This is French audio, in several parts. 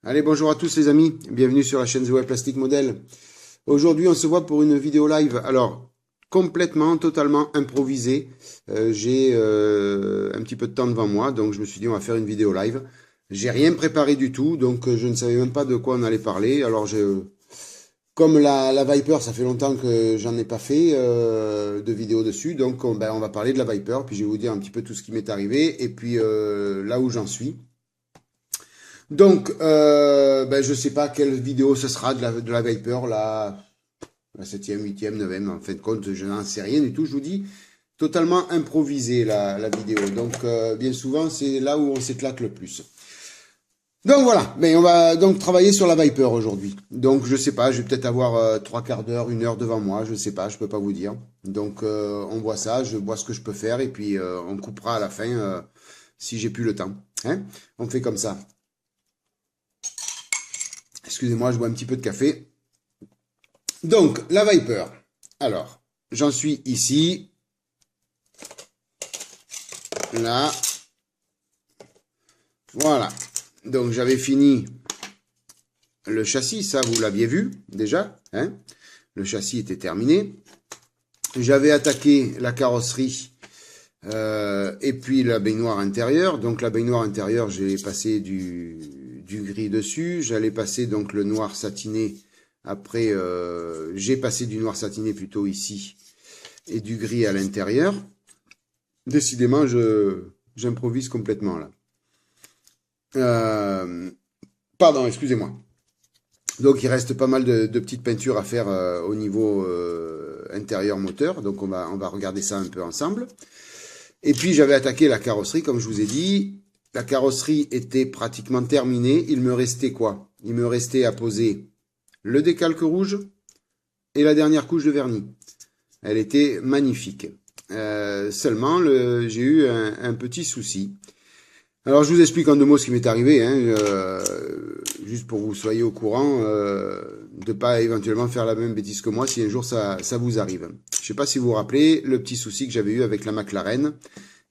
Allez, bonjour à tous les amis, bienvenue sur la chaîne The Web Plastic Model. Aujourd'hui, on se voit pour une vidéo live. Alors, complètement, totalement improvisé. J'ai un petit peu de temps devant moi, donc je me suis dit on va faire une vidéo live. J'ai rien préparé du tout, donc je ne savais même pas de quoi on allait parler. Alors, comme la Viper, ça fait longtemps que j'en ai pas fait de vidéo dessus, donc on va parler de la Viper, puis je vais vous dire un petit peu tout ce qui m'est arrivé et puis là où j'en suis. Donc, je sais pas quelle vidéo ce sera de la Viper, la 7e, 8e, 9e, en fin de compte, je n'en sais rien du tout, je vous dis, totalement improvisé la vidéo. Donc, bien souvent, c'est là où on s'éclate le plus. Donc voilà, mais on va donc travailler sur la Viper aujourd'hui. Donc, je sais pas, je vais peut-être avoir trois quarts d'heure, une heure devant moi, je sais pas, je peux pas vous dire. Donc, on voit ça, je vois ce que je peux faire, et puis on coupera à la fin si j'ai plus le temps. Hein? On fait comme ça. Excusez-moi, je bois un petit peu de café. Donc, la Viper. Alors, j'en suis ici. Là. Voilà. Donc, j'avais fini le châssis. Ça, vous l'aviez vu déjà. Hein? Le châssis était terminé. J'avais attaqué la carrosserie et puis la baignoire intérieure. Donc, la baignoire intérieure, j'ai passé du gris dessus. J'allais passer donc le noir satiné. Après, j'ai passé du noir satiné plutôt ici et du gris à l'intérieur. Décidément, j'improvise complètement là. Pardon, excusez-moi. Donc, il reste pas mal de petites peintures à faire au niveau intérieur moteur. Donc, on va regarder ça un peu ensemble. Et puis, j'avais attaqué la carrosserie, comme je vous ai dit. La carrosserie était pratiquement terminée. Il me restait quoi? Il me restait à poser le décalque rouge et la dernière couche de vernis. Elle était magnifique. Seulement, j'ai eu un petit souci. Alors, je vous explique en deux mots ce qui m'est arrivé, hein, juste pour que vous soyez au courant, de pas éventuellement faire la même bêtise que moi si un jour ça vous arrive. Je sais pas si vous vous rappelez le petit souci que j'avais eu avec la McLaren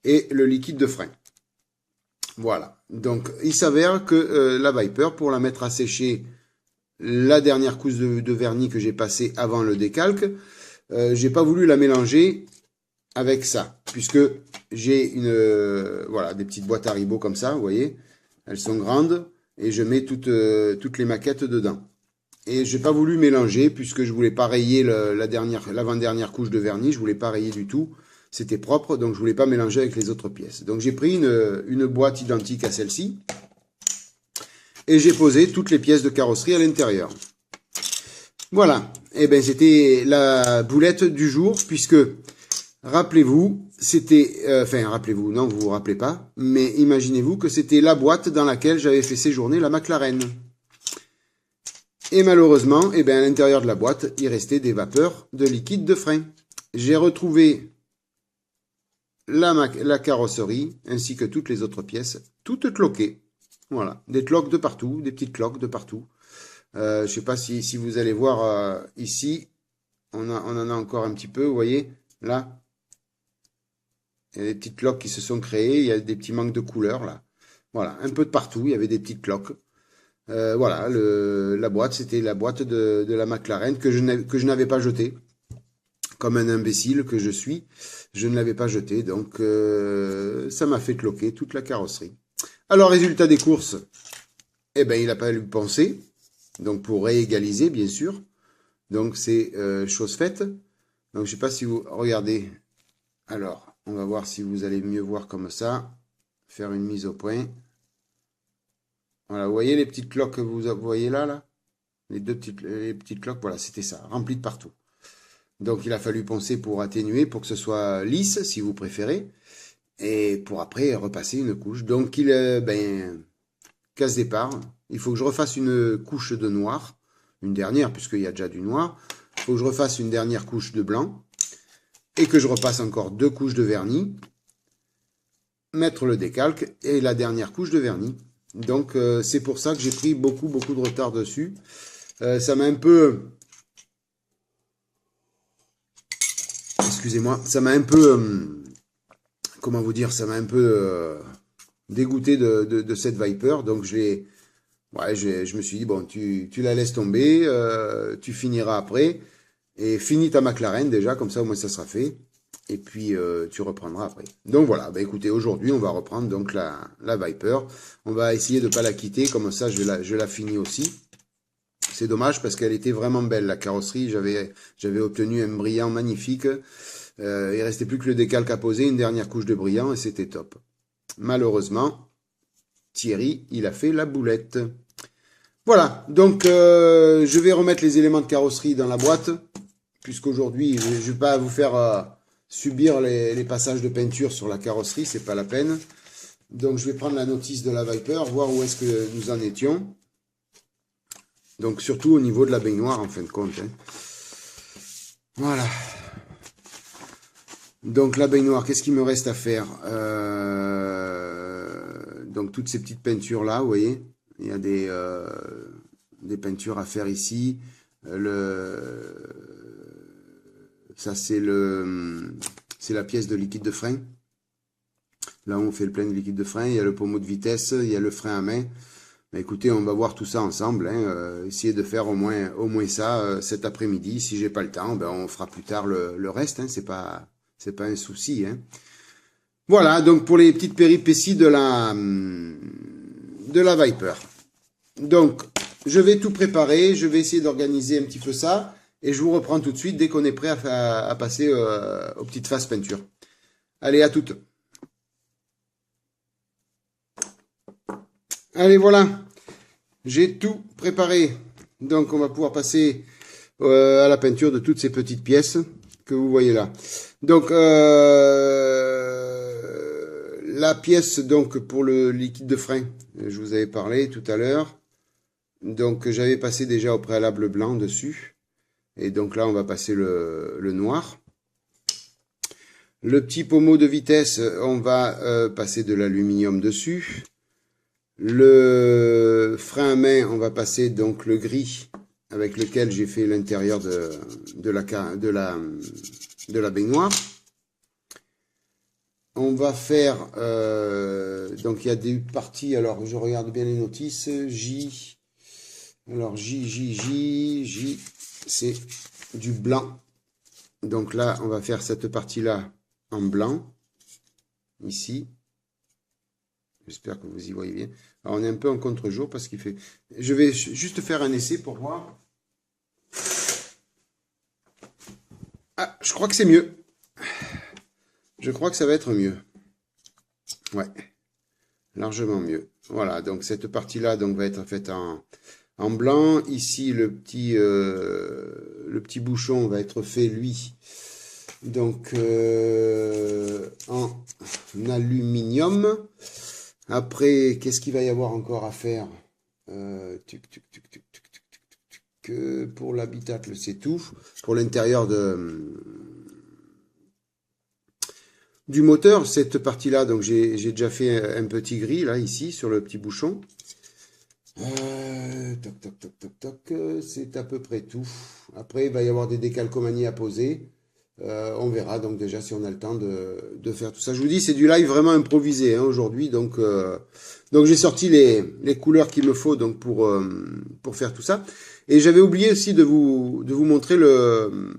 et le liquide de frein. Voilà. Donc, il s'avère que la Viper, pour la mettre à sécher, la dernière couche de vernis que j'ai passée avant le décalque, j'ai pas voulu la mélanger avec ça, puisque j'ai voilà, des petites boîtes Haribo comme ça, vous voyez, elles sont grandes, et je mets toutes les maquettes dedans. Et j'ai pas voulu mélanger, puisque je voulais pas rayer l'avant-dernière couche de vernis, je voulais pas rayer du tout, c'était propre, donc je voulais pas mélanger avec les autres pièces. Donc j'ai pris une boîte identique à celle-ci, et j'ai posé toutes les pièces de carrosserie à l'intérieur. Voilà, et ben c'était la boulette du jour, puisque rappelez-vous, c'était, rappelez-vous, non, vous vous rappelez pas, mais imaginez-vous que c'était la boîte dans laquelle j'avais fait séjourner la McLaren. Et malheureusement, à l'intérieur de la boîte, il restait des vapeurs de liquide de frein. J'ai retrouvé la carrosserie, ainsi que toutes les autres pièces, toutes cloquées. Voilà, des cloques de partout, des petites cloques de partout. Je sais pas si vous allez voir ici, on en a encore un petit peu, vous voyez, là. Il y a des petites cloques qui se sont créées, il y a des petits manques de couleurs là. Voilà, un peu de partout, il y avait des petites cloques. Voilà, la boîte, c'était la boîte de la McLaren que je n'avais pas jetée. Comme un imbécile que je suis, je ne l'avais pas jetée, donc ça m'a fait cloquer toute la carrosserie. Alors, résultat des courses, il a pas fallu penser, donc pour réégaliser, bien sûr. Donc, c'est chose faite. Donc, je sais pas si vous regardez. Alors, on va voir si vous allez mieux voir comme ça. Faire une mise au point. Voilà, vous voyez les petites cloques que vous voyez là? Les petites cloques, voilà, c'était ça, rempli de partout. Donc, il a fallu poncer pour atténuer, pour que ce soit lisse, si vous préférez. Et pour après repasser une couche. Donc, casse départ. Il faut que je refasse une couche de noir. Une dernière, puisqu'il y a déjà du noir. Il faut que je refasse une dernière couche de blanc. Et que je repasse encore deux couches de vernis. Mettre le décalque et la dernière couche de vernis. Donc c'est pour ça que j'ai pris beaucoup de retard dessus. Ça m'a un peu... Excusez-moi, ça m'a un peu... comment vous dire, ça m'a un peu dégoûté de cette Viper. Donc je l'ai Ouais, je me suis dit, bon, tu la laisses tomber, tu finiras après, et finis ta McLaren déjà, comme ça au moins ça sera fait, et puis tu reprendras après. Donc voilà, bah écoutez, aujourd'hui on va reprendre donc la Viper, on va essayer de pas la quitter, comme ça je la finis aussi. C'est dommage parce qu'elle était vraiment belle, la carrosserie, j'avais obtenu un brillant magnifique, il restait plus que le décalque à poser, une dernière couche de brillant, et c'était top. Malheureusement, Thierry, il a fait la boulette. Voilà, donc je vais remettre les éléments de carrosserie dans la boîte, puisqu'aujourd'hui, je ne vais pas vous faire subir les passages de peinture sur la carrosserie, c'est pas la peine. Donc je vais prendre la notice de la Viper, voir où est-ce que nous en étions. Donc surtout au niveau de la baignoire, en fin de compte. Hein. Voilà. Donc la baignoire, qu'est-ce qu'il me reste à faire donc toutes ces petites peintures là, vous voyez, il y a des peintures à faire ici. Ça c'est la pièce de liquide de frein. Là on fait le plein de liquide de frein, il y a le pommeau de vitesse, il y a le frein à main. Mais écoutez, on va voir tout ça ensemble, hein, essayer de faire au moins ça cet après-midi. Si j'ai pas le temps, ben on fera plus tard le reste, hein, c'est pas un souci, hein. Voilà, donc pour les petites péripéties de la Viper. Donc, je vais tout préparer, je vais essayer d'organiser un petit peu ça, et je vous reprends tout de suite dès qu'on est prêt à passer aux petites phases peinture. Allez, à toutes. Allez, voilà, j'ai tout préparé. Donc, on va pouvoir passer à la peinture de toutes ces petites pièces que vous voyez là. Donc, la pièce donc pour le liquide de frein, je vous avais parlé tout à l'heure. Donc j'avais passé déjà au préalable blanc dessus. Et donc là on va passer le noir. Le petit pommeau de vitesse, on va passer de l'aluminium dessus. Le frein à main, on va passer donc le gris avec lequel j'ai fait l'intérieur de la baignoire. On va faire, donc il y a des parties, alors je regarde bien les notices, J, alors J, c'est du blanc. Donc là, on va faire cette partie-là en blanc, ici. J'espère que vous y voyez bien. Alors on est un peu en contre-jour parce qu'il fait... Je vais juste faire un essai pour voir. Ah, je crois que c'est mieux. Je crois que ça va être mieux. Ouais, largement mieux. Voilà, donc cette partie-là donc, va être faite en blanc. Ici, le petit bouchon va être fait, lui, donc en aluminium. Après, qu'est-ce qu'il va y avoir encore à faire pour l'habitacle, c'est tout. Pour l'intérieur du moteur, cette partie-là, donc j'ai déjà fait un petit gris, là, ici, sur le petit bouchon. C'est à peu près tout. Après, il va y avoir des décalcomanies à poser. On verra donc déjà si on a le temps de faire tout ça. Je vous dis, c'est du live vraiment improvisé hein, aujourd'hui. Donc j'ai sorti les couleurs qu'il me faut donc pour faire tout ça. Et j'avais oublié aussi de vous montrer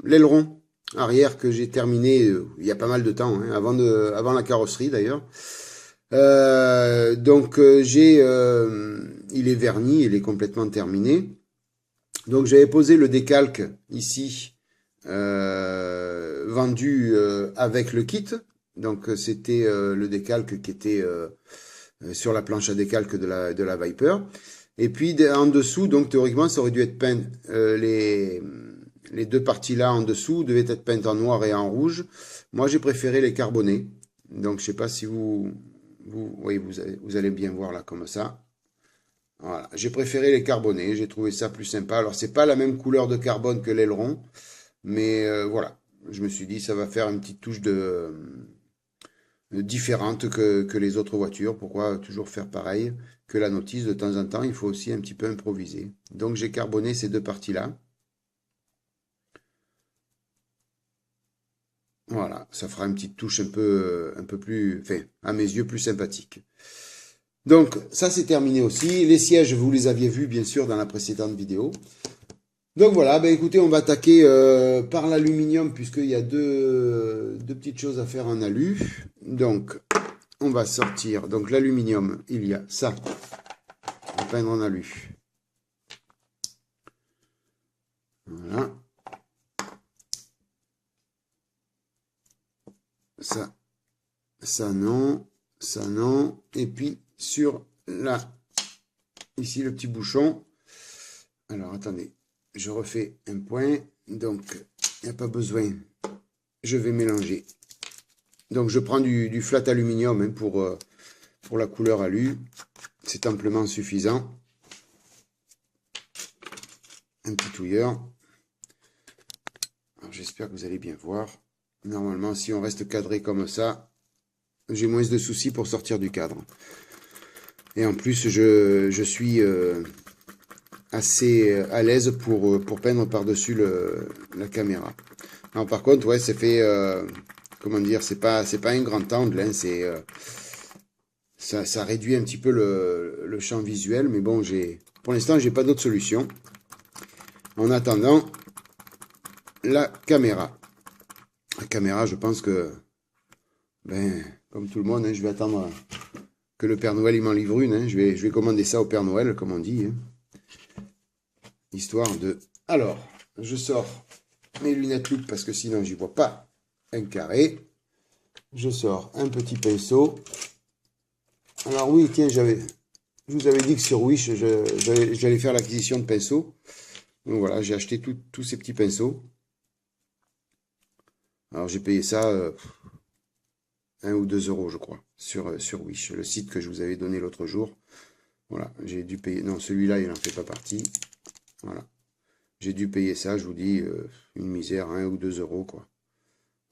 l'aileron arrière que j'ai terminé il y a pas mal de temps, hein, avant la carrosserie d'ailleurs. Il est verni, il est complètement terminé. Donc j'avais posé le décalque ici, vendu avec le kit. Donc c'était le décalque qui était sur la planche à décalque de la Viper. Et puis en dessous, donc théoriquement, ça aurait dû être peint. Les deux parties là en dessous devaient être peintes en noir et en rouge. Moi, j'ai préféré les carboner. Donc je sais pas si vous allez bien voir là comme ça. Voilà, j'ai préféré les carbonés, j'ai trouvé ça plus sympa. Alors c'est pas la même couleur de carbone que l'aileron, mais voilà, je me suis dit ça va faire une petite touche différente que les autres voitures. Pourquoi toujours faire pareil que la notice de temps en temps, il faut aussi un petit peu improviser. Donc j'ai carboné ces deux parties-là. Voilà, ça fera une petite touche un peu plus, enfin, à mes yeux, plus sympathique. Donc ça c'est terminé aussi. Les sièges, vous les aviez vus bien sûr dans la précédente vidéo. Donc voilà, ben écoutez, on va attaquer par l'aluminium puisqu'il y a deux petites choses à faire en alu. Donc on va sortir. Donc l'aluminium, il y a ça. On va peindre en alu. Voilà. Ça non, ça non. Et puis sur là, ici le petit bouchon. Alors attendez, je refais un point. Donc il n'y a pas besoin. Je vais mélanger. Donc je prends du flat aluminium hein, pour la couleur alu. C'est amplement suffisant. Un petit touilleur. Alors j'espère que vous allez bien voir. Normalement, si on reste cadré comme ça, j'ai moins de soucis pour sortir du cadre. Et en plus, je suis assez à l'aise pour peindre par-dessus la caméra. Alors par contre, ouais, c'est fait, comment dire, c'est pas un grand angle, hein, ça réduit un petit peu le champ visuel, mais bon, pour l'instant, j'ai pas d'autre solution. En attendant, la caméra. La caméra, je pense que, ben, comme tout le monde, hein, je vais attendre que le Père Noël il m'en livre une. Hein. Je vais commander ça au Père Noël, comme on dit. Hein. Histoire de... Alors, je sors mes lunettes loupe parce que sinon, j'y vois pas un carré. Je sors un petit pinceau. Alors oui, tiens, je vous avais dit que sur Wish, j'allais faire l'acquisition de pinceaux. Donc voilà, j'ai acheté tous ces petits pinceaux. Alors j'ai payé ça 1 ou 2 euros, je crois, sur Wish, le site que je vous avais donné l'autre jour. Voilà, j'ai dû payer... Non, celui-là, il n'en fait pas partie. Voilà. J'ai dû payer ça, je vous dis, une misère, 1 ou 2 euros, quoi.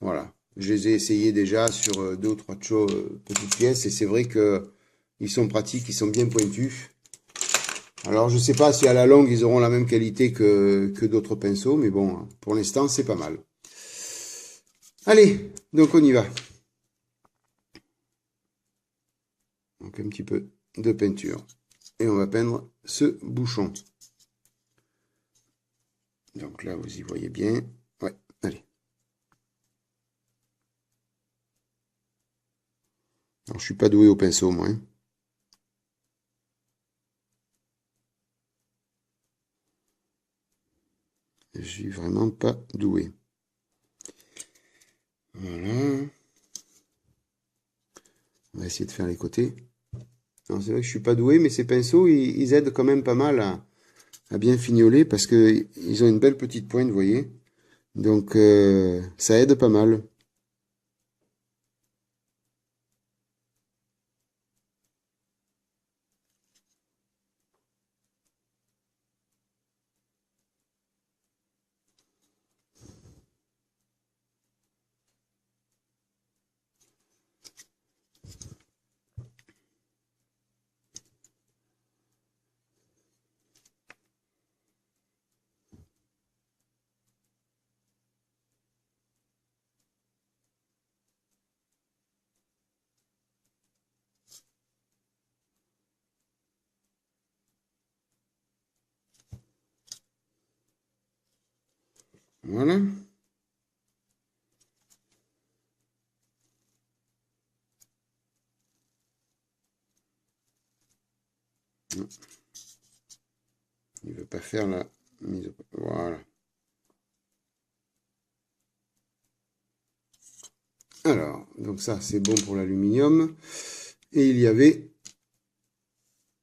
Voilà. Je les ai essayés déjà sur 2 ou 3 petites pièces, et c'est vrai que ils sont pratiques, ils sont bien pointus. Alors, je sais pas si à la longue, ils auront la même qualité que d'autres pinceaux, mais bon, pour l'instant, c'est pas mal. Allez, donc on y va. Donc, un petit peu de peinture. Et on va peindre ce bouchon. Donc là, vous y voyez bien. Ouais, allez. Alors, je suis pas doué au pinceau, moi. Hein. Je suis vraiment pas doué. Voilà. On va essayer de faire les côtés. C'est vrai que je suis pas doué, mais ces pinceaux, ils aident quand même pas mal à bien fignoler parce que ils ont une belle petite pointe, vous voyez. Donc, ça aide pas mal. Voilà. Il veut pas faire la mise au... Voilà. Alors, donc ça, c'est bon pour l'aluminium. Et il y avait...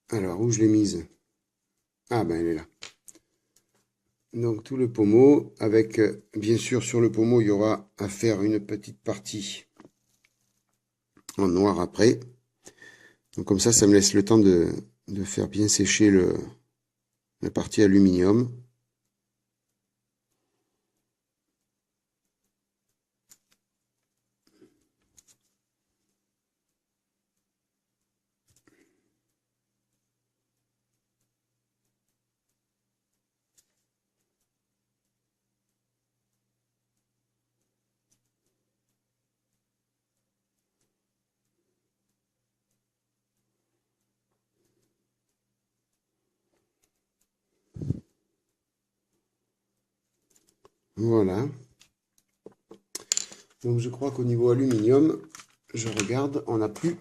Alors, où je l'ai mise? Ah, ben, elle est là. Donc, tout le pommeau, avec, bien sûr, sur le pommeau, il y aura à faire une petite partie en noir après. Donc, comme ça me laisse le temps de faire bien sécher la partie aluminium. Voilà. Donc je crois qu'au niveau aluminium, je regarde, on n'a plus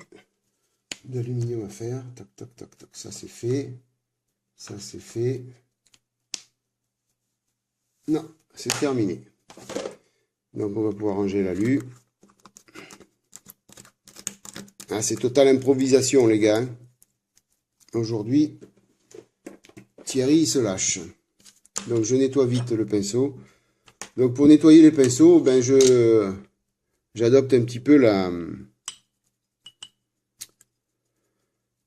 d'aluminium à faire. Toc, toc, toc, toc. Ça c'est fait. Ça c'est fait. Non, c'est terminé. Donc on va pouvoir ranger l'alu. Ah, c'est totale improvisation les gars. Aujourd'hui, Thierry il se lâche. Donc je nettoie vite le pinceau. Donc pour nettoyer les pinceaux, ben j'adopte un petit peu la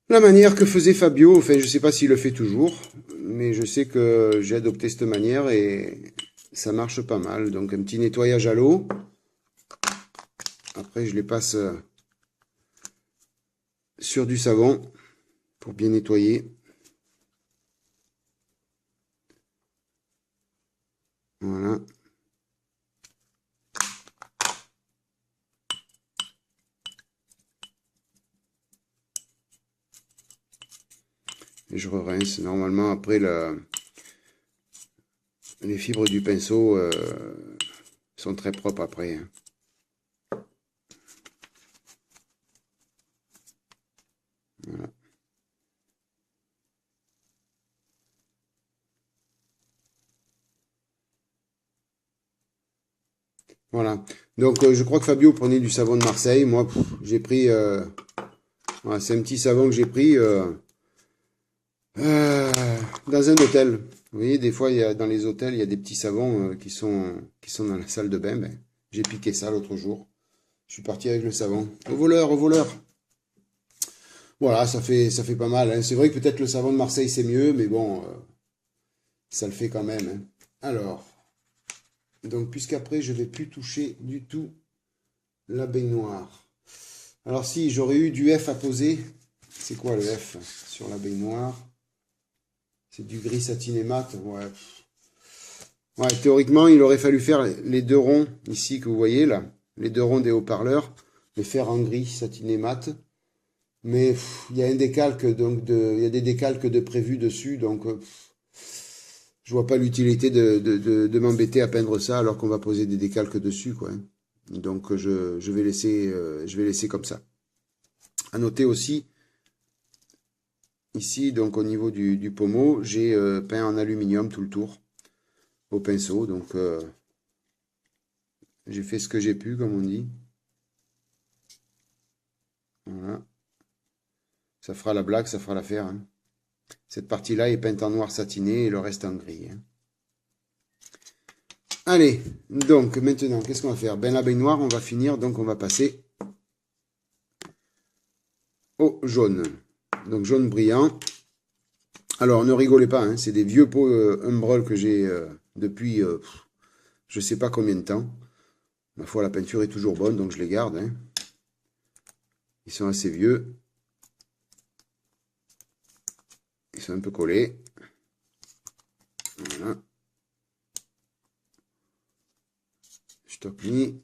manière que faisait Fabio. Enfin, je sais pas s'il le fait toujours, mais je sais que j'ai adopté cette manière et ça marche pas mal. Donc un petit nettoyage à l'eau. Après, je les passe sur du savon pour bien nettoyer. Voilà. Et je rince. Normalement, après, les fibres du pinceau sont très propres après. Voilà. Voilà. Donc, je crois que Fabio prenait du savon de Marseille. Moi, j'ai pris... voilà, c'est un petit savon que j'ai pris dans un hôtel. Vous voyez, des fois, dans les hôtels, il y a des petits savons qui sont dans la salle de bain. Ben, j'ai piqué ça l'autre jour. Je suis parti avec le savon. Au voleur, au voleur. Voilà, ça fait pas mal. Hein. C'est vrai que peut-être le savon de Marseille, c'est mieux, mais bon, ça le fait quand même. Hein. Alors, donc, puisqu'après, je vais plus toucher du tout la baignoire. Alors, si j'aurais eu du F à poser, c'est quoi le F sur la baignoire? C'est du gris satiné mat. Ouais. Ouais, théoriquement, il aurait fallu faire les deux ronds ici que vous voyez là, les deux ronds des haut-parleurs, les faire en gris satiné mat. Mais il y a un décalque, donc il y a des décalques de prévu dessus, donc je vois pas l'utilité de m'embêter à peindre ça alors qu'on va poser des décalques dessus, quoi. Hein. Donc je vais laisser comme ça. À noter aussi, ici, donc au niveau du pommeau, j'ai peint en aluminium tout le tour au pinceau, donc j'ai fait ce que j'ai pu, comme on dit. Voilà. Ça fera la blague, ça fera l'affaire. Hein. Cette partie-là est peinte en noir satiné et le reste en gris. Hein. Allez, donc maintenant, qu'est-ce qu'on va faire? Ben la baignoire, on va finir, donc on va passer au jaune. Donc jaune brillant. Alors ne rigolez pas, hein, c'est des vieux pots Umbral que j'ai depuis je sais pas combien de temps. Ma foi, la peinture est toujours bonne, donc je les garde. Hein. Ils sont assez vieux. Ils sont un peu collés. Voilà. Stock mis.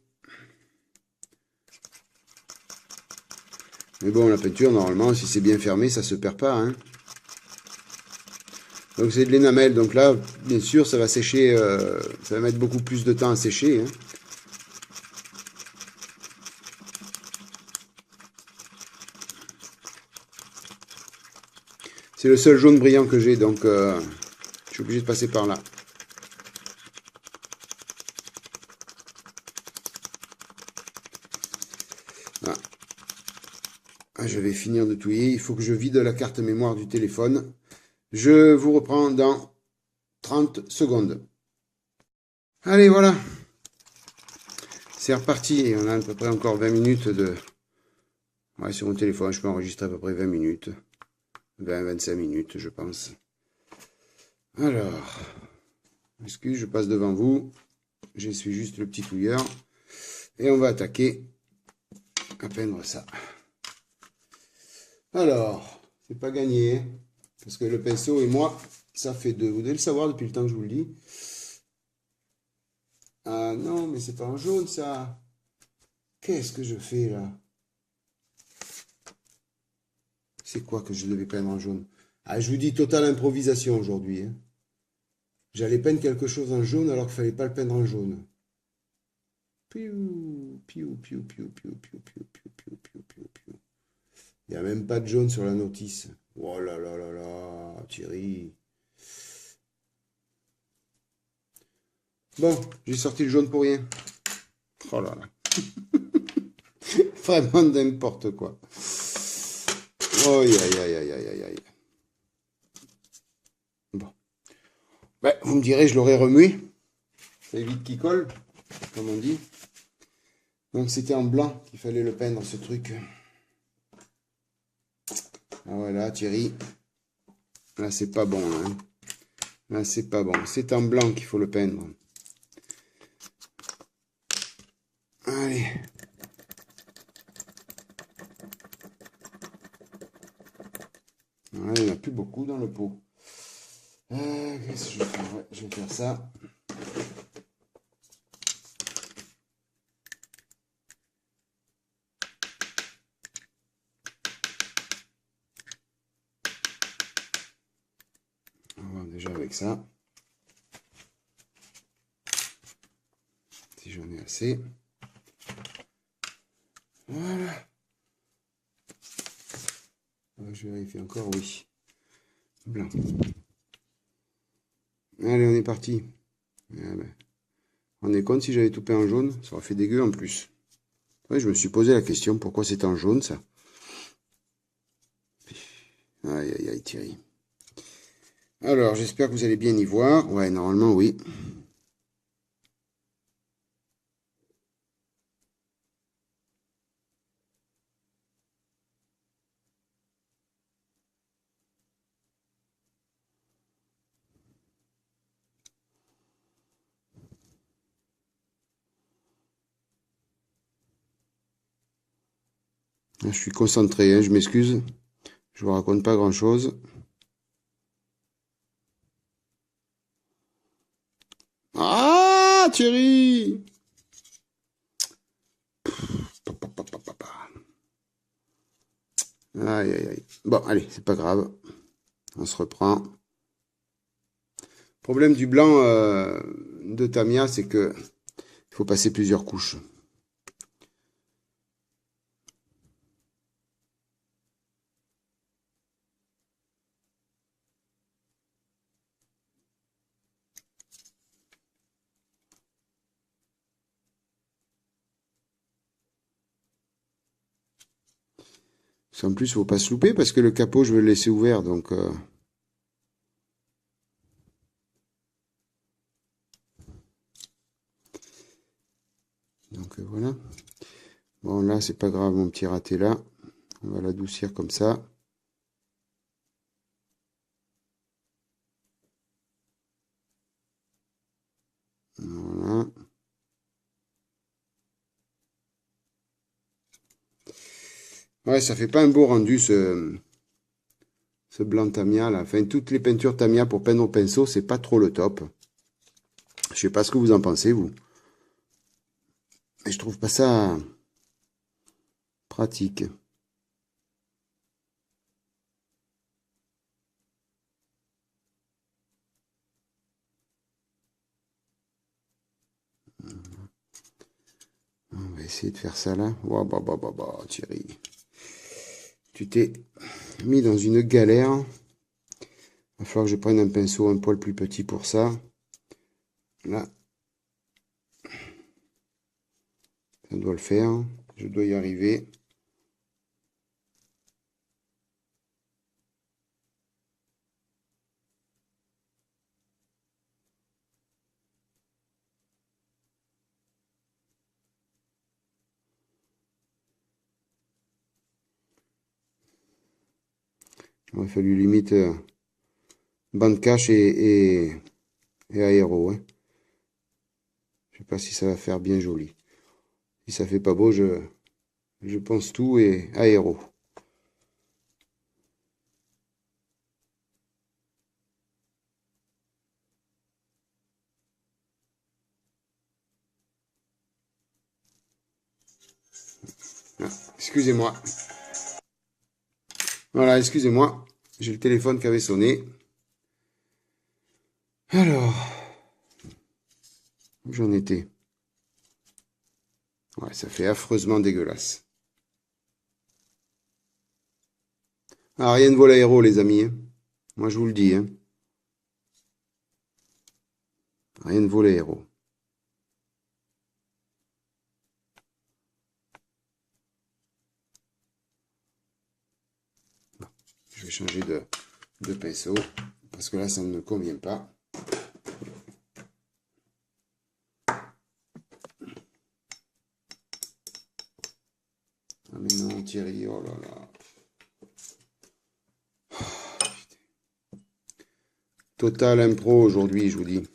Mais bon, la peinture, normalement, si c'est bien fermé, ça se perd pas. Hein. Donc c'est de l'énamel. Donc là, bien sûr, ça va sécher. Ça va mettre beaucoup plus de temps à sécher. Hein. C'est le seul jaune brillant que j'ai, donc je suis obligé de passer par là. Voilà. Je vais finir de touiller. Il faut que je vide la carte mémoire du téléphone. Je vous reprends dans 30 secondes. Allez, voilà. C'est reparti. On a à peu près encore 20 minutes de... Ouais, sur mon téléphone, je peux enregistrer à peu près 20 minutes. 20-25 minutes, je pense. Alors, excuse, je passe devant vous. J'essuie juste le petit touilleur. Et on va attaquer à peindre ça. Alors, c'est pas gagné. Parce que le pinceau et moi, ça fait deux. Vous devez le savoir depuis le temps que je vous le dis. Ah non, mais c'est pas en jaune ça. Qu'est-ce que je fais là? C'est quoi que je devais peindre en jaune? Ah, je vous dis totale improvisation aujourd'hui. Hein. J'allais peindre quelque chose en jaune alors qu'il fallait pas le peindre en jaune. Piou, piou, piou, piou, piou, piou, piou, piou, piou, piou, piou, piou. Il n'y a même pas de jaune sur la notice. Oh là là là là, Thierry. Bon, j'ai sorti le jaune pour rien. Oh là là. Vraiment n'importe quoi. Aïe aïe aïe aïe aïe aïe aïe. Bon. Ben, vous me direz, je l'aurais remué. Ça évite qu'il colle, comme on dit. Donc c'était en blanc qu'il fallait le peindre, ce truc. Ah voilà, Thierry. Là, c'est pas bon. Hein. Là, c'est pas bon. C'est en blanc qu'il faut le peindre. Allez. Voilà, il n'y en a plus beaucoup dans le pot. Qu'est-ce que je vais faire? Ouais, je vais faire ça. On va voir déjà avec ça. Si j'en ai assez. Voilà. Je vérifie encore, oui. Blanc. Allez, on est parti. Ah ben, on est compte si j'avais tout peint en jaune, ça aurait fait dégueu en plus. Ouais, je me suis posé la question, pourquoi c'est en jaune ça? Aïe aïe aïe Thierry. Alors, j'espère que vous allez bien y voir. Ouais, normalement oui. Je suis concentré, hein, je m'excuse. Je vous raconte pas grand-chose. Ah, Thierry! Aïe, aïe, aïe. Bon, allez, c'est pas grave. On se reprend. Problème du blanc de Tamiya, c'est que il faut passer plusieurs couches. En plus, il faut pas se louper parce que le capot, je vais le laisser ouvert, donc voilà. Bon, là, c'est pas grave, mon petit raté là. On va l'adoucir comme ça. Voilà. Ouais, ça fait pas un beau rendu ce blanc Tamiya là. Enfin, toutes les peintures Tamiya pour peindre au pinceau, c'est pas trop le top. Je sais pas ce que vous en pensez, vous. Mais je trouve pas ça pratique. On va essayer de faire ça là. Oh, bah, Thierry. Tu t'es mis dans une galère. Il va falloir que je prenne un pinceau un poil plus petit pour ça. Là. Ça doit le faire. Je dois y arriver. Il aurait fallu limite bande cache et aéro. Hein. Je sais pas si ça va faire bien joli. Si ça fait pas beau, je pense tout et aéro. Ah, excusez-moi. Voilà, excusez-moi. J'ai le téléphone qui avait sonné. Alors, où j'en étais? Ouais, ça fait affreusement dégueulasse. Ah, rien ne vaut l'aéro, les amis, hein. Moi, je vous le dis, hein. Rien ne vaut l'aéro. Je vais changer de pinceau, parce que là, ça ne me convient pas. Ah mais non, Thierry, oh là là. Total impro aujourd'hui, je vous dis.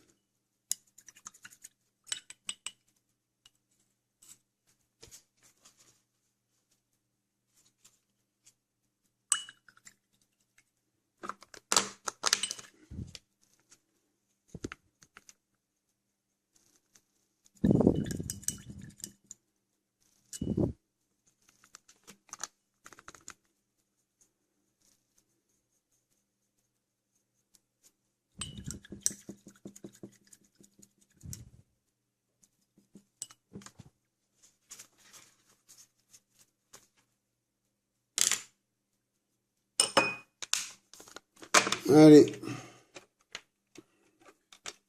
Allez.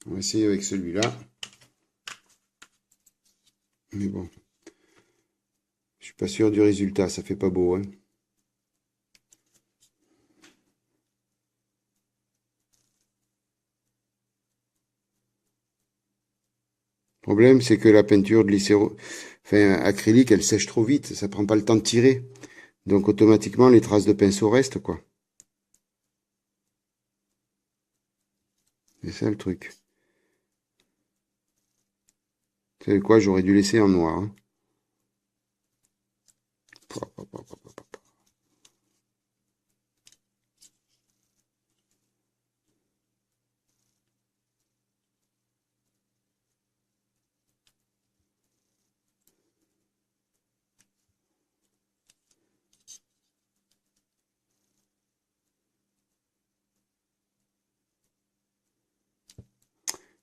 On va essayer avec celui-là. Mais bon. Je suis pas sûr du résultat, ça fait pas beau, hein. Le problème, c'est que la peinture de enfin, acrylique, elle sèche trop vite, ça prend pas le temps de tirer. Donc automatiquement, les traces de pinceau restent, quoi. C'est ça le truc. Vous savez quoi, j'aurais dû laisser en noir, hein.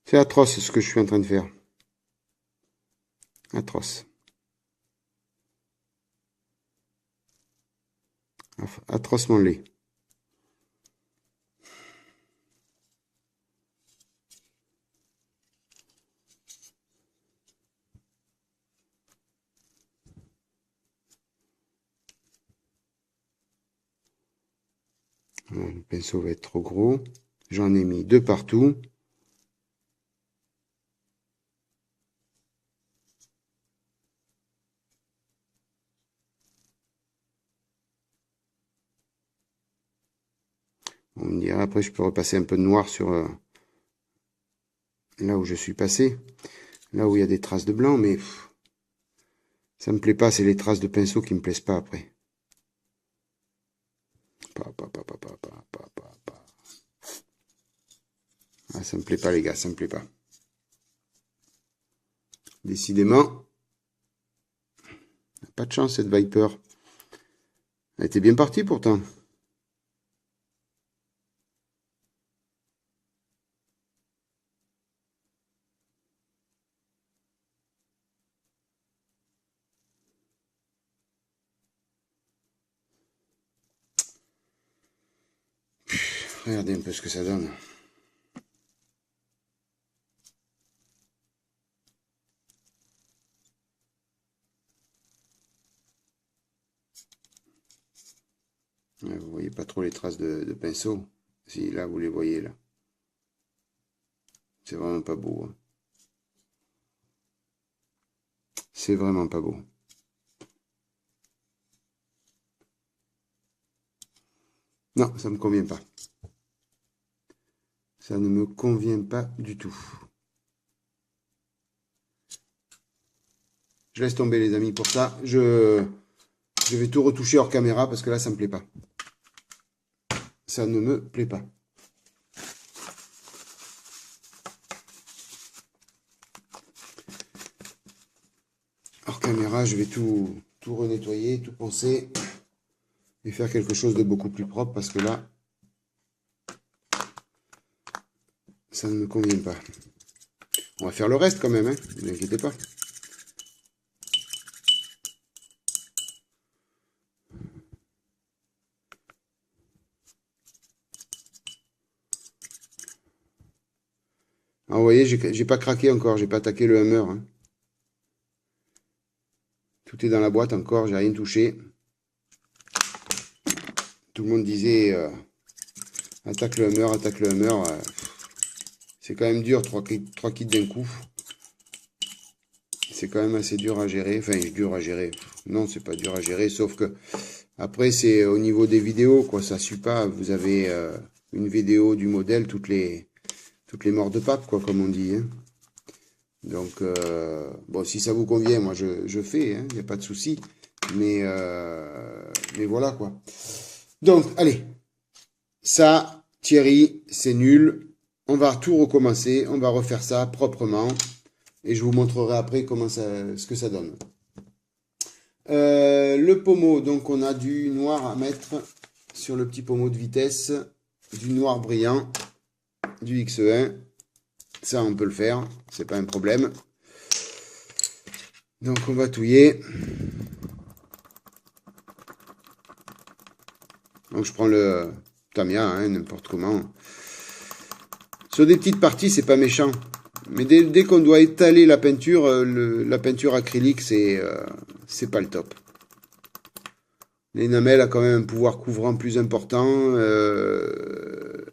C'est atroce ce que je suis en train de faire. Atroce. Atrocement laid. Le pinceau va être trop gros. J'en ai mis 2 partout. On me dira après, je peux repasser un peu de noir sur là où je suis passé. Là où il y a des traces de blanc, mais ça me plaît pas, c'est les traces de pinceau qui me plaisent pas après. Ah, ça me plaît pas les gars, ça me plaît pas. Décidément, pas de chance cette Viper. Elle était bien partie pourtant. Regardez un peu ce que ça donne. Ouais, vous voyez pas trop les traces de pinceau. Si, là, vous les voyez, là. C'est vraiment pas beau, hein. C'est vraiment pas beau. Non, ça me convient pas. Ça ne me convient pas du tout. Je laisse tomber les amis pour ça. Je vais tout retoucher hors caméra parce que là, ça me plaît pas. Ça ne me plaît pas. Hors caméra, je vais tout renettoyer, tout poncer et faire quelque chose de beaucoup plus propre parce que là, Ça ne me convient pas. On va faire le reste quand même, hein, ne vous inquiétez pas. Ah, vous voyez, j'ai pas craqué encore, j'ai pas attaqué le hammer. Hein. Tout est dans la boîte encore, j'ai rien touché. Tout le monde disait attaque le hammer, attaque le hammer. C'est quand même dur, 3 kits d'un coup. C'est quand même assez dur à gérer. Enfin, dur à gérer. Non, c'est pas dur à gérer, sauf que après, c'est au niveau des vidéos, quoi. Ça suit pas. Vous avez une vidéo du modèle toutes les morts de pape, quoi, comme on dit. Hein. Donc, bon, si ça vous convient, moi, je fais. Il n'y a pas de souci. Mais voilà, quoi. Donc, allez. Ça, Thierry, c'est nul. On va tout recommencer. On va refaire ça proprement. Et je vous montrerai après ce que ça donne. Le pommeau, donc on a du noir à mettre sur le petit pommeau de vitesse, du noir brillant, du X1. Ça, on peut le faire, c'est pas un problème. Donc on va touiller. Donc je prends le Tamiya, hein, n'importe comment. Sur des petites parties, c'est pas méchant. Mais dès qu'on doit étaler la peinture, la peinture acrylique, c'est pas le top. L'enamel a quand même un pouvoir couvrant plus important.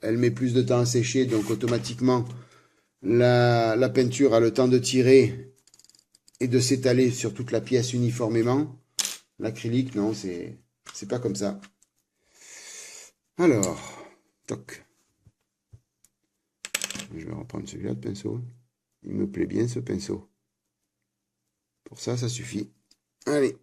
Elle met plus de temps à sécher, donc automatiquement, la peinture a le temps de tirer et de s'étaler sur toute la pièce uniformément. L'acrylique, non, c'est pas comme ça. Alors, toc. Je vais reprendre celui-là de pinceau. Il me plaît bien ce pinceau. Pour ça, ça suffit. Allez.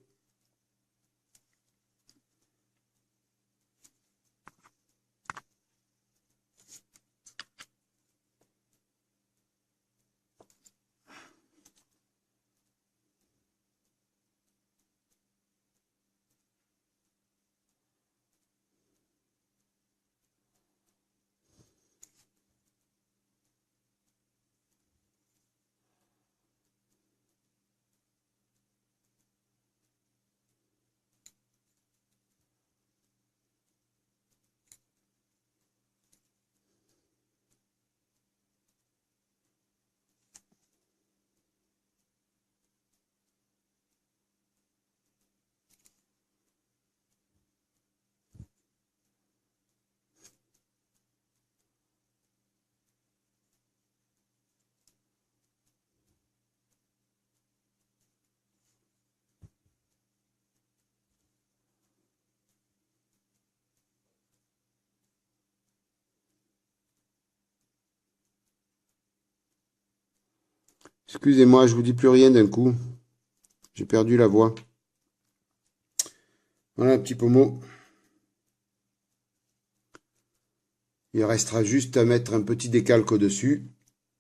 Excusez-moi, je vous dis plus rien d'un coup. J'ai perdu la voix. Voilà un petit pommeau. Il restera juste à mettre un petit décalque au-dessus.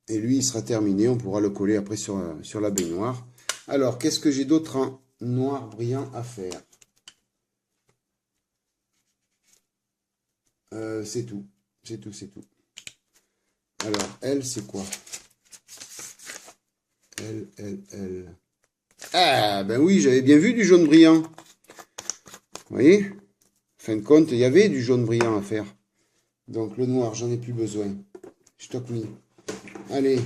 Et lui, il sera terminé. On pourra le coller après sur la baignoire. Alors, qu'est-ce que j'ai d'autre en noir brillant à faire? C'est tout. C'est tout, c'est tout. Alors, elle, c'est quoi? Elle. Ah, ben oui, j'avais bien vu du jaune brillant. Vous voyez? Fin de compte, il y avait du jaune brillant à faire. Donc, le noir, j'en ai plus besoin. Stock me. Allez.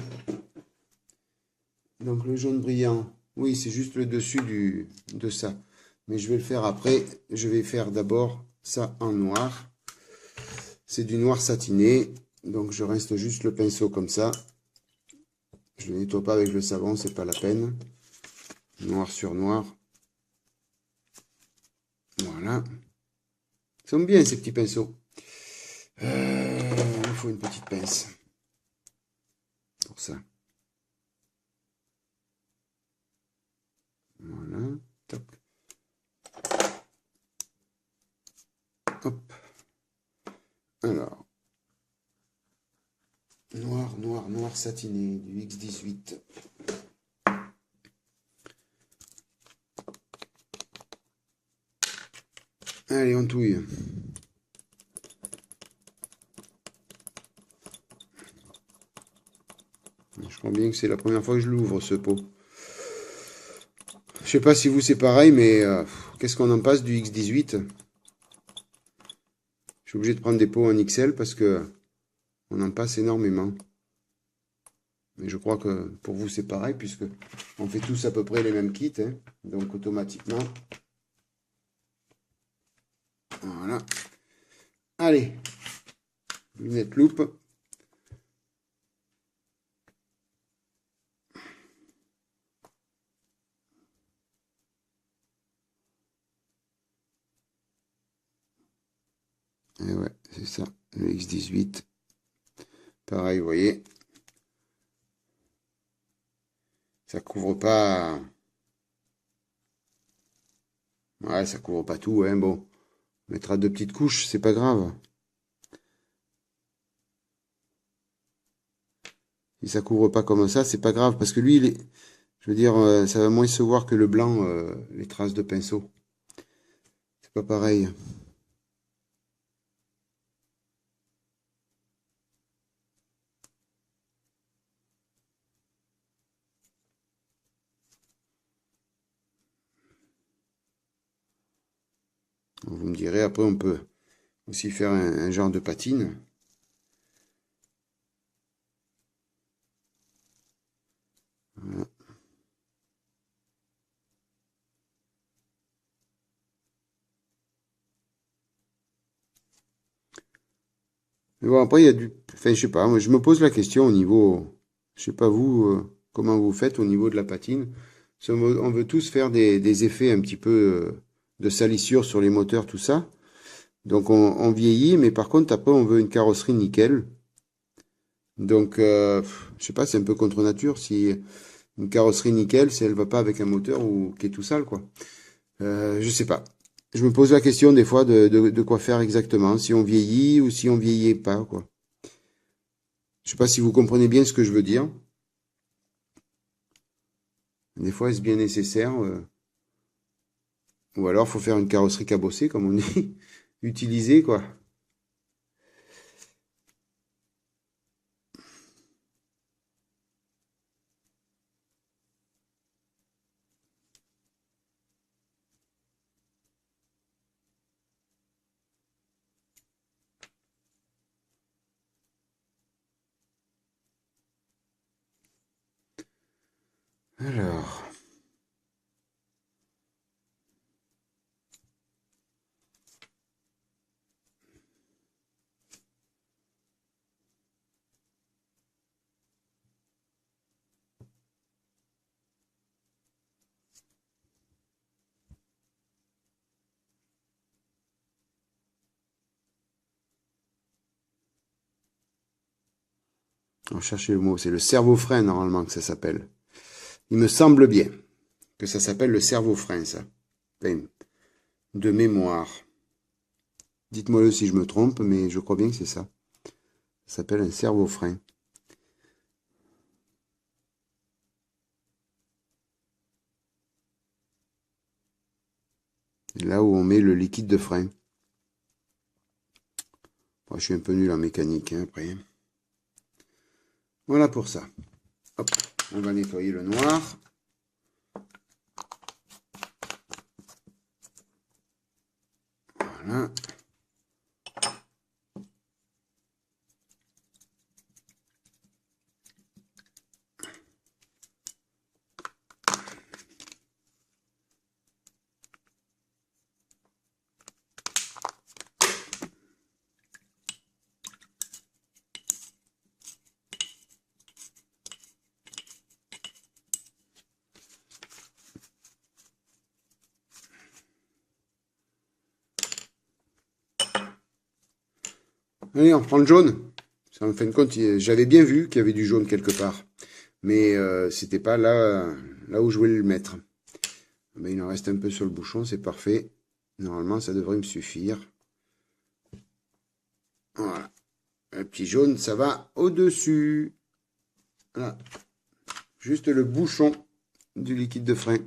Donc, le jaune brillant. Oui, c'est juste le dessus de ça. Mais je vais le faire après. Je vais faire d'abord ça en noir. C'est du noir satiné. Donc, je reste juste le pinceau comme ça. Je ne le nettoie pas avec le savon, c'est pas la peine. Noir sur noir. Voilà. Ils sont bien ces petits pinceaux. Il faut une petite pince. Pour ça. Voilà. Toc. Hop. Alors. Noir, noir, noir satiné du X18. Allez, on touille. crois bien que c'est la première fois que je l'ouvre, ce pot. Je sais pas si vous c'est pareil, mais qu'est-ce qu'on en passe du X18? Je suis obligé de prendre des pots en XL parce que on en passe énormément. Mais je crois que pour vous c'est pareil, puisque on fait tous à peu près les mêmes kits, hein. Donc automatiquement. Voilà. Allez, lunettes loupe. Et ouais, c'est ça, le X18. Pareil, vous voyez. Ça couvre pas. Ouais, ça couvre pas tout, hein. Bon, on mettra deux petites couches, c'est pas grave. Si ça couvre pas comme ça, c'est pas grave, parce que lui, je veux dire, ça va moins se voir que le blanc, les traces de pinceau. C'est pas pareil. Vous me direz, après, on peut aussi faire un genre de patine. Voilà. Mais bon, après, il y a du. Enfin, je sais pas, moi, je me pose la question au niveau. Je sais pas vous, comment vous faites au niveau de la patine. Si on veut tous faire des effets un petit peu de salissure sur les moteurs, tout ça. Donc, on vieillit, mais par contre, après, on veut une carrosserie nickel. Donc, je sais pas, c'est un peu contre nature. Si une carrosserie nickel, si elle va pas avec un moteur ou qui est tout sale, quoi. Je sais pas. Je me pose la question des fois de quoi faire exactement, si on vieillit ou si on vieillit pas, quoi. Je sais pas si vous comprenez bien ce que je veux dire. Des fois, est-ce bien nécessaire ou alors faut faire une carrosserie cabossée, comme on dit, utilisée, quoi. Alors, on va chercher le mot. C'est le cerveau-frein, normalement, que ça s'appelle. Il me semble bien que ça s'appelle le cerveau-frein, ça. Enfin, de mémoire. Dites-moi-le si je me trompe, mais je crois bien que c'est ça. Ça s'appelle un cerveau-frein. Là où on met le liquide de frein. Bon, je suis un peu nul en mécanique, hein, après. Voilà pour ça. Hop, on va nettoyer le noir. Voilà. Allez, on prend le jaune. En fin de compte, j'avais bien vu qu'il y avait du jaune quelque part. Mais c'était pas là où je voulais le mettre. Mais il en reste un peu sur le bouchon, c'est parfait. Normalement, ça devrait me suffire. Voilà. Un petit jaune, ça va au-dessus. Voilà. Juste le bouchon du liquide de frein.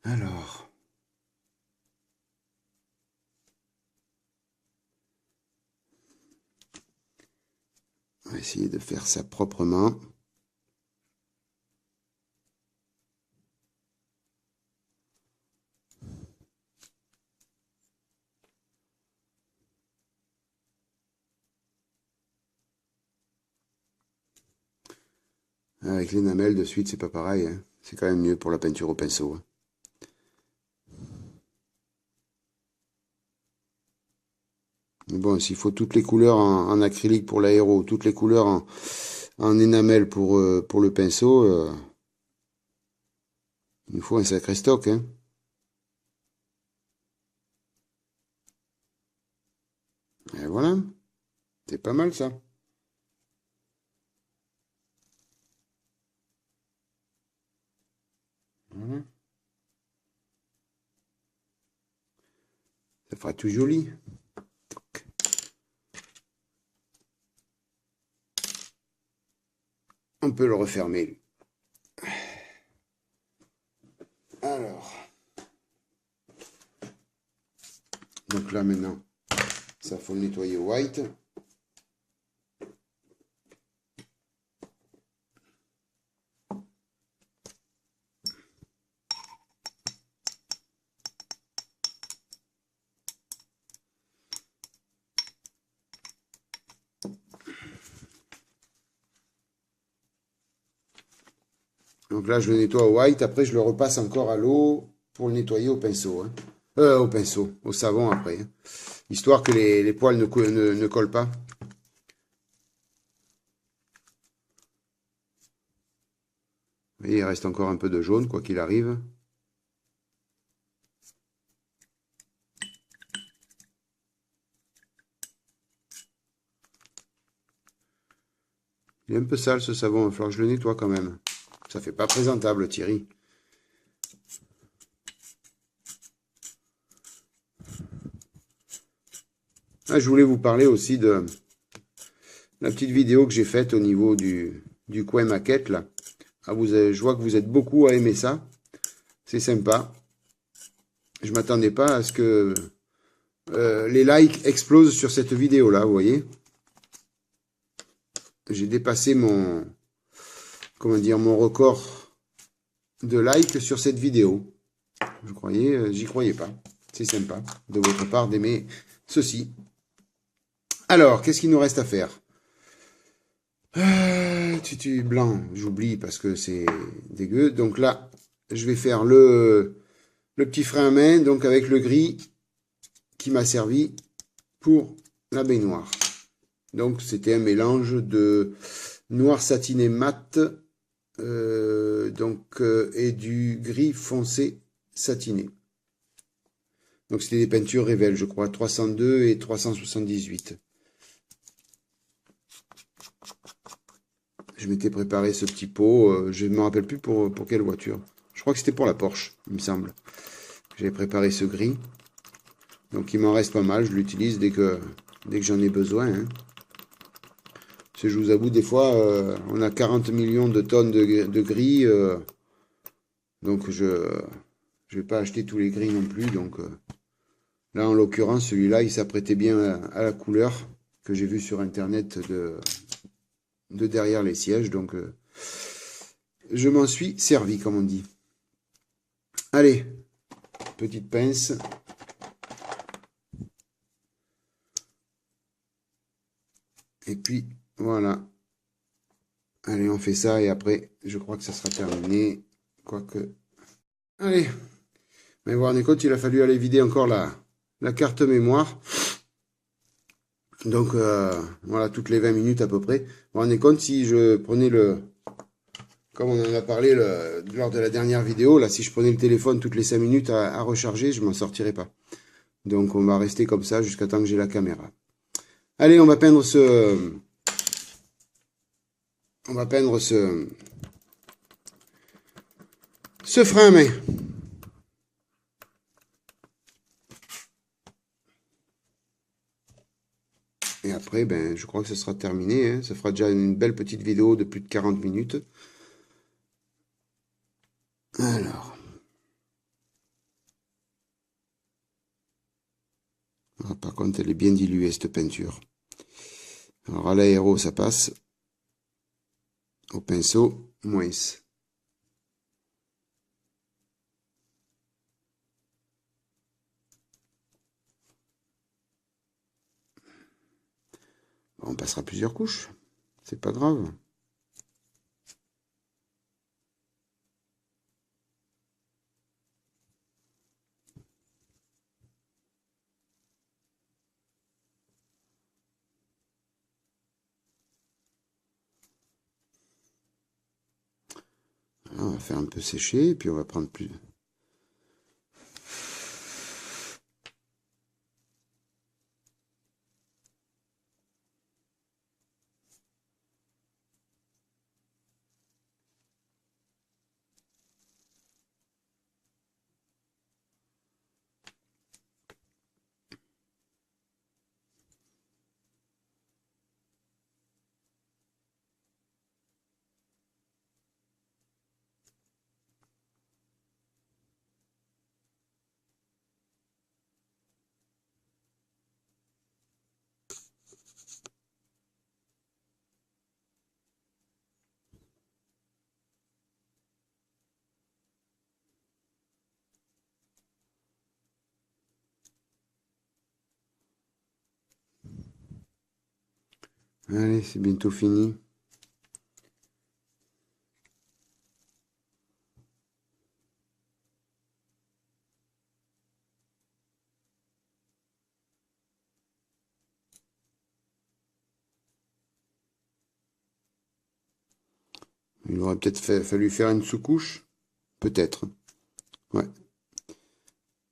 Alors. On va essayer de faire ça proprement. Avec l'énamel de suite, c'est pas pareil, hein. C'est quand même mieux pour la peinture au pinceau, hein. Mais bon, s'il faut toutes les couleurs en acrylique pour l'aéro, toutes les couleurs en énamel pour le pinceau, il nous faut un sacré stock, hein. Et voilà, c'est pas mal ça. Voilà. Ça fera tout joli. On peut le refermer. Alors. Donc là maintenant, ça faut le nettoyer au white. Donc là, je le nettoie au white. Après, je le repasse encore à l'eau pour le nettoyer au pinceau, hein. Au pinceau, au savon après, hein. Histoire que les poils ne collent pas. Vous voyez, il reste encore un peu de jaune, quoi qu'il arrive. Il est un peu sale ce savon, il va falloir que je le nettoie quand même. Ça fait pas présentable, Thierry. Ah, je voulais vous parler aussi de la petite vidéo que j'ai faite au niveau du coin maquette, là. Ah, je vois que vous êtes beaucoup à aimer ça. C'est sympa. Je m'attendais pas à ce que les likes explosent sur cette vidéo-là, vous voyez. J'ai dépassé mon, comment dire, mon record de likes sur cette vidéo. J'y croyais pas. C'est sympa de votre part d'aimer ceci. Alors, qu'est-ce qu'il nous reste à faire? Tutu blanc, j'oublie parce que c'est dégueu. Donc là, je vais faire le petit frein à main, donc avec le gris qui m'a servi pour la baignoire. Donc c'était un mélange de noir satiné mat et du gris foncé satiné. Donc c'était des peintures Revel, je crois, 302 et 378. Je m'étais préparé ce petit pot, je ne me rappelle plus pour quelle voiture. Je crois que c'était pour la Porsche, il me semble. J'avais préparé ce gris. Donc il m'en reste pas mal, je l'utilise dès que j'en ai besoin, hein. Parce que je vous avoue, des fois, on a 40 millions de tonnes de gris. Donc je vais pas acheter tous les gris non plus. Donc là, en l'occurrence, celui-là, il s'apprêtait bien à la couleur que j'ai vue sur Internet de derrière les sièges. Donc je m'en suis servi, comme on dit. Allez, petite pince. Et puis, voilà. Allez, on fait ça et après, je crois que ça sera terminé. Quoique. Allez. Mais vous vous rendez compte, il a fallu aller vider encore la carte mémoire. Donc, voilà, toutes les 20 minutes à peu près. Vous vous rendez compte, si je prenais comme on en a parlé lors de la dernière vidéo, là, si je prenais le téléphone toutes les 5 minutes à recharger, je m'en sortirais pas. Donc, on va rester comme ça jusqu'à temps que j'ai la caméra. Allez, on va peindre ce frein à main. Et après, ben, je crois que ce sera terminé, hein. Ça fera déjà une belle petite vidéo de plus de 40 minutes. Alors. Ah, par contre, elle est bien diluée, cette peinture. Alors, à l'aéro, ça passe. au pinceau, moins. On passera plusieurs couches, c'est pas grave. Voilà, on va faire un peu sécher, puis on va prendre plus. Allez, c'est bientôt fini. Il aurait peut-être fallu faire une sous-couche. Peut-être. Ouais.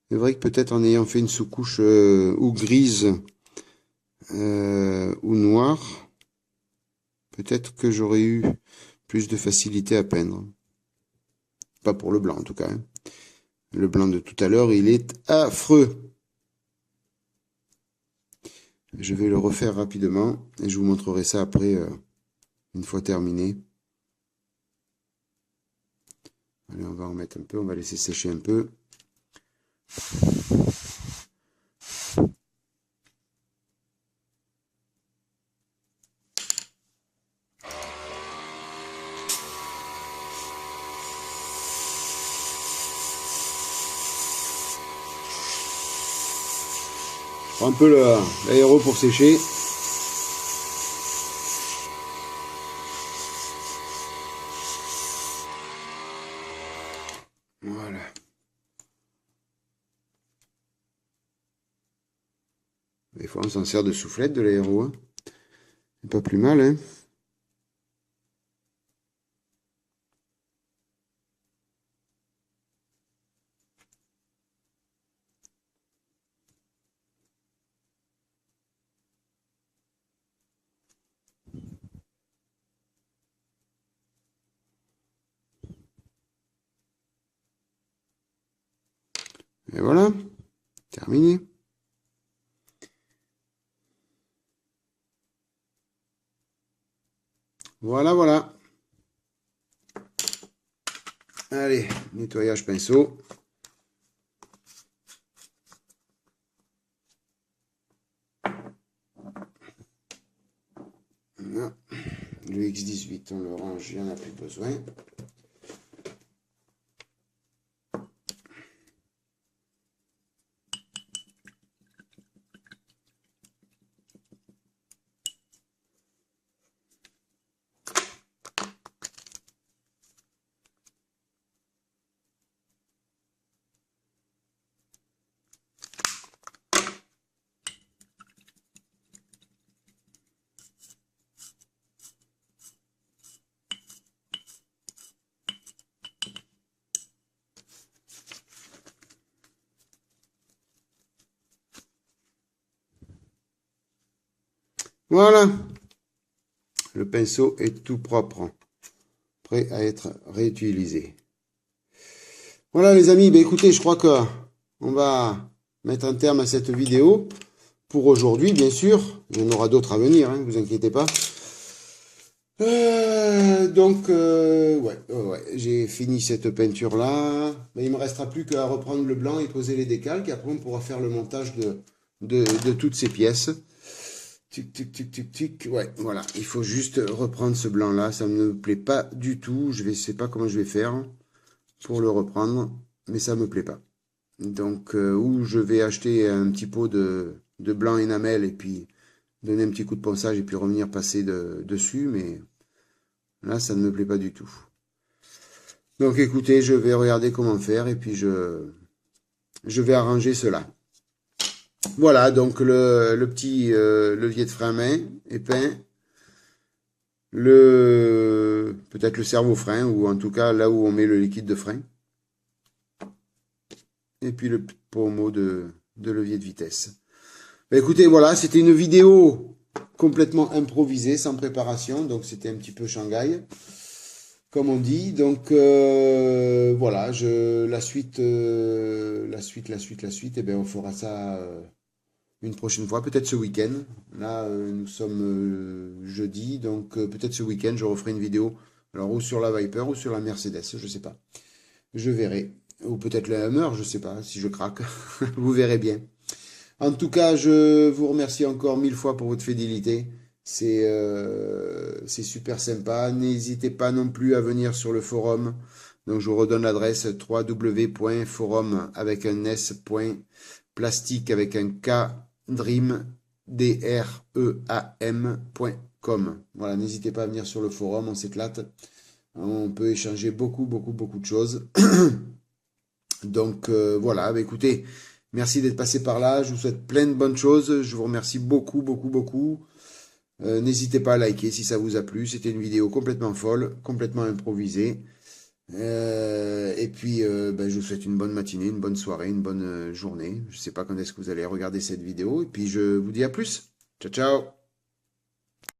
C'est vrai que peut-être en ayant fait une sous-couche ou grise ou noire, peut-être que j'aurais eu plus de facilité à peindre. Pas pour le blanc en tout cas. Hein. Le blanc de tout à l'heure, il est affreux. Je vais le refaire rapidement et je vous montrerai ça après, une fois terminé. Allez, on va en mettre un peu, on va laisser sécher un peu. Je prends un peu l'aéro pour sécher. Voilà. Des fois, on s'en sert de soufflette de l'aéro. Hein. C'est pas plus mal, hein. Et voilà, terminé. Voilà, voilà. Allez, nettoyage pinceau. Voilà. Le X18, on le range, il n'y en a plus besoin. Voilà. Le pinceau est tout propre. Prêt à être réutilisé. Voilà les amis, ben écoutez, je crois que on va mettre un terme à cette vidéo. Pour aujourd'hui, bien sûr. Il y en aura d'autres à venir, hein, vous inquiétez pas. Ouais, j'ai fini cette peinture-là. Mais il me restera plus qu'à reprendre le blanc et poser les décalques. Et après, on pourra faire le montage de toutes ces pièces. Tic, tic, tic, tic, tic. Ouais, voilà. Il faut juste reprendre ce blanc-là. Ça ne me plaît pas du tout. Je sais pas comment je vais faire pour le reprendre, mais ça me plaît pas. Donc, ou je vais acheter un petit pot de blanc énamel et puis donner un petit coup de ponçage et puis revenir passer dessus, mais là, ça ne me plaît pas du tout. Donc, écoutez, je vais regarder comment faire et puis je vais arranger cela. Voilà, donc le petit levier de frein à main est peint. Peut-être le servo-frein, ou en tout cas là où on met le liquide de frein. Et puis le pommeau de levier de vitesse. Bah, écoutez, voilà, c'était une vidéo complètement improvisée, sans préparation, donc c'était un petit peu Shanghai, comme on dit. Donc voilà, la suite, et bien on fera ça une prochaine fois, peut-être ce week-end. Là, nous sommes jeudi, donc peut-être ce week-end, je referai une vidéo, alors ou sur la Viper ou sur la Mercedes, je sais pas. Je verrai. Ou peut-être la Hummer, je sais pas, si je craque. Vous verrez bien. En tout cas, je vous remercie encore 1000 fois pour votre fidélité. C'est super sympa. N'hésitez pas non plus à venir sur le forum. Donc, je vous redonne l'adresse www.forum avec un s.plastique avec un k dream dream.com. Voilà, n'hésitez pas à venir sur le forum, on s'éclate. On peut échanger beaucoup, beaucoup, beaucoup de choses. Donc voilà, bah, écoutez, merci d'être passé par là. Je vous souhaite plein de bonnes choses. Je vous remercie beaucoup, beaucoup, beaucoup. N'hésitez pas à liker si ça vous a plu. C'était une vidéo complètement folle, complètement improvisée. Et puis, ben, je vous souhaite une bonne matinée, une bonne soirée, une bonne journée. Je ne sais pas quand est-ce que vous allez regarder cette vidéo. Et puis, je vous dis à plus. Ciao, ciao.